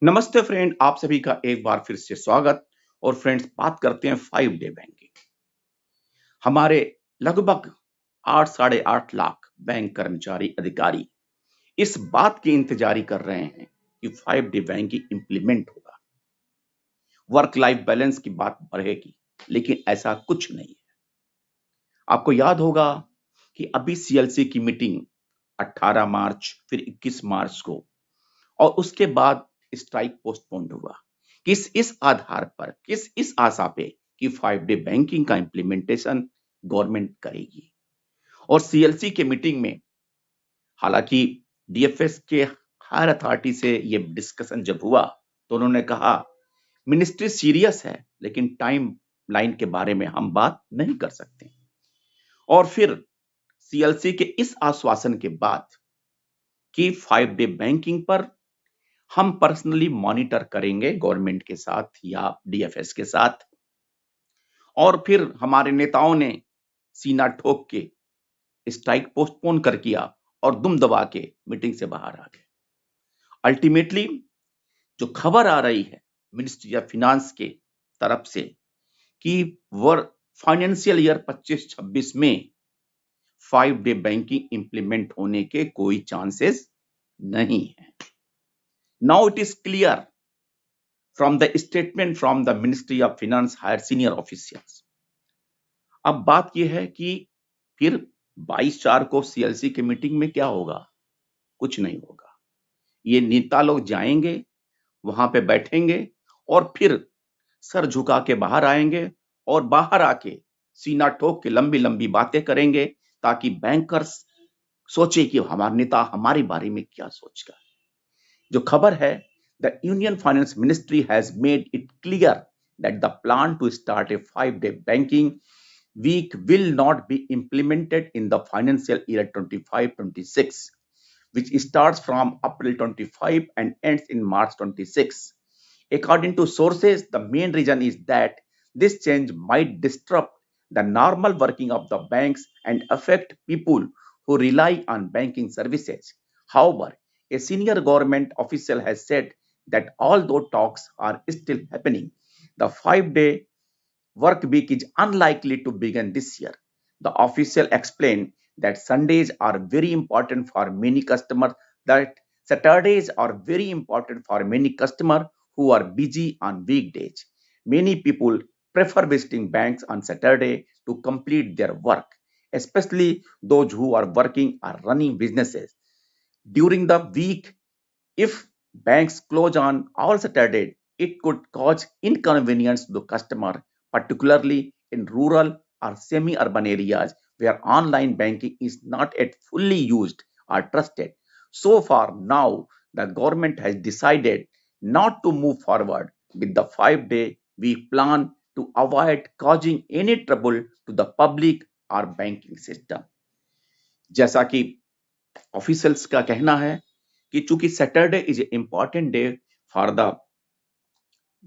नमस्ते फ्रेंड, आप सभी का एक बार फिर से स्वागत। और फ्रेंड्स, बात करते हैं 5 डे बैंकिंग। हमारे लगभग 8 साढ़े 8 लाख बैंक कर्मचारी अधिकारी इस बात की इंतजारी कर रहे हैं कि 5 डे बैंकिंग इंप्लीमेंट होगा, वर्क लाइफ बैलेंस की बात बढ़ेगी। लेकिन ऐसा कुछ नहीं है। आपको याद होगा कि अभी सीएलसी की मीटिंग 18 मार्च फिर 21 मार्च को, और उसके बाद स्ट्राइक पोस्टपोन्ड हुआ। किस इस आधार पर, किस इस आशा पे कि 5 डे बैंकिंग का इंप्लीमेंटेशन गवर्नमेंट करेगी। और सीएलसी के मीटिंग में, हालांकि डीएफएस के हायर अथॉरिटी से ये डिस्कशन जब हुआ तो उन्होंने कहा मिनिस्ट्री सीरियस है, लेकिन टाइम लाइन के बारे में हम बात नहीं कर सकते। और फिर सीएलसी के इस आश्वासन के बाद कि 5 डे बैंकिंग पर हम पर्सनली मॉनिटर करेंगे गवर्नमेंट के साथ या डीएफएस के साथ, और फिर हमारे नेताओं ने सीना ठोक के स्ट्राइक पोस्टपोन कर किया और दुम दबा के मीटिंग से बाहर आ गए। अल्टीमेटली जो खबर आ रही है मिनिस्ट्री ऑफ फिनांस के तरफ से कि वर फाइनेंशियल ईयर 25-26 में 5 डे बैंकिंग इंप्लीमेंट होने के कोई चांसेस नहीं है। Now it is clear from the statement from the Ministry of Finance higher senior officials। अब बात यह है कि फिर 22/4 को सीएलसी की मीटिंग में क्या होगा? कुछ नहीं होगा। ये नेता लोग जाएंगे, वहां पे बैठेंगे और फिर सर झुका के बाहर आएंगे और बाहर आके सीना ठोक के लंबी लंबी बातें करेंगे, ताकि बैंकर्स सोचे कि हमारा नेता हमारे बारे में क्या सोचता है। जो खबर है, the Union Finance Ministry has made it clear that the plan to start a 5 day banking week will not be implemented in the financial year 25-26, which starts from April 25 and ends in March 26. According to sources, the main reason is that this change might disrupt the normal working of the banks and affect people who rely on banking services. However, a senior government official has said that although talks are still happening, the 5 day work week is unlikely to begin this year. The official explained that Sundays are very important for many customers, that Saturdays are very important for many customers who are busy on weekdays. Many people prefer visiting banks on Saturday to complete their work, especially those who are working or running businesses. During the week, if banks close on all Saturday, it could cause inconvenience to the customer, particularly in rural or semi-urban areas where online banking is not yet fully used or trusted. So far now, the government has decided not to move forward with the 5 day week plan to avoid causing any trouble to the public or banking system। जैसा कि officials का कहना है कि चूंकि Saturday is a important day for the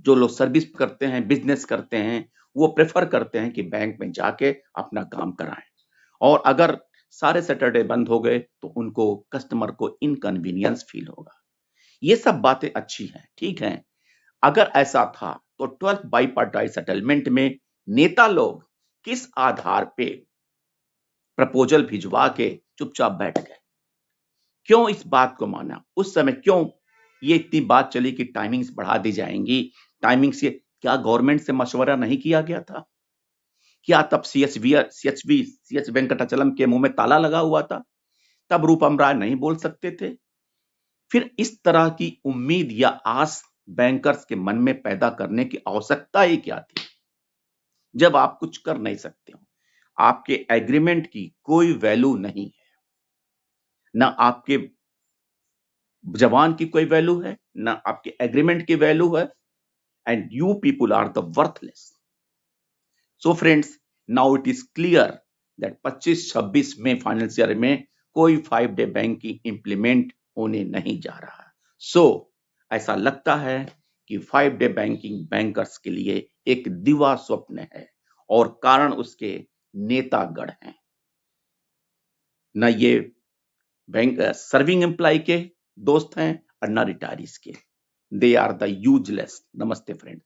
जो लोग service करते हैं, बिजनेस करते हैं, वो प्रेफर करते हैं कि बैंक में जाके अपना काम कराएं। और अगर सारे सैटरडे बंद हो गए तो उनको, कस्टमर को इनकन्वीनियंस फील होगा। ये सब बातें अच्छी हैं, ठीक हैं। अगर ऐसा था तो 12th बाईपार्टाई सेटलमेंट में नेता लोग किस आधार पे प्रपोजल भिजवा के चुपचाप बैठ गए? क्यों इस बात को माना? उस समय क्यों ये इतनी बात चली कि टाइमिंग्स बढ़ा दी जाएंगी? टाइमिंग से क्या गवर्नमेंट से मशवरा नहीं किया गया था? क्या तब सीएच वेंकटाचलम के मुंह में ताला लगा हुआ था? तब रूपम राय नहीं बोल सकते थे? फिर इस तरह की उम्मीद या आस बैंकर्स के मन में पैदा करने की आवश्यकता ही क्या थी, जब आप कुछ कर नहीं सकते हो? आपके एग्रीमेंट की कोई वैल्यू नहीं है, ना आपके जवान की कोई वैल्यू है, ना आपके एग्रीमेंट की वैल्यू है, and you people are the worthless। So friends, now it is clear that 25-26 में फाइनेंशियल में कोई 5 डे बैंकिंग इंप्लीमेंट होने नहीं जा रहा। सो ऐसा लगता है कि 5 डे बैंकिंग बैंकर्स के लिए एक दिवा स्वप्न है, और कारण उसके नेतागण हैं। न ये बैंक सर्विंग एम्प्लॉय के दोस्त हैं और न रिटायरीज के। they are the useless. Namaste friend.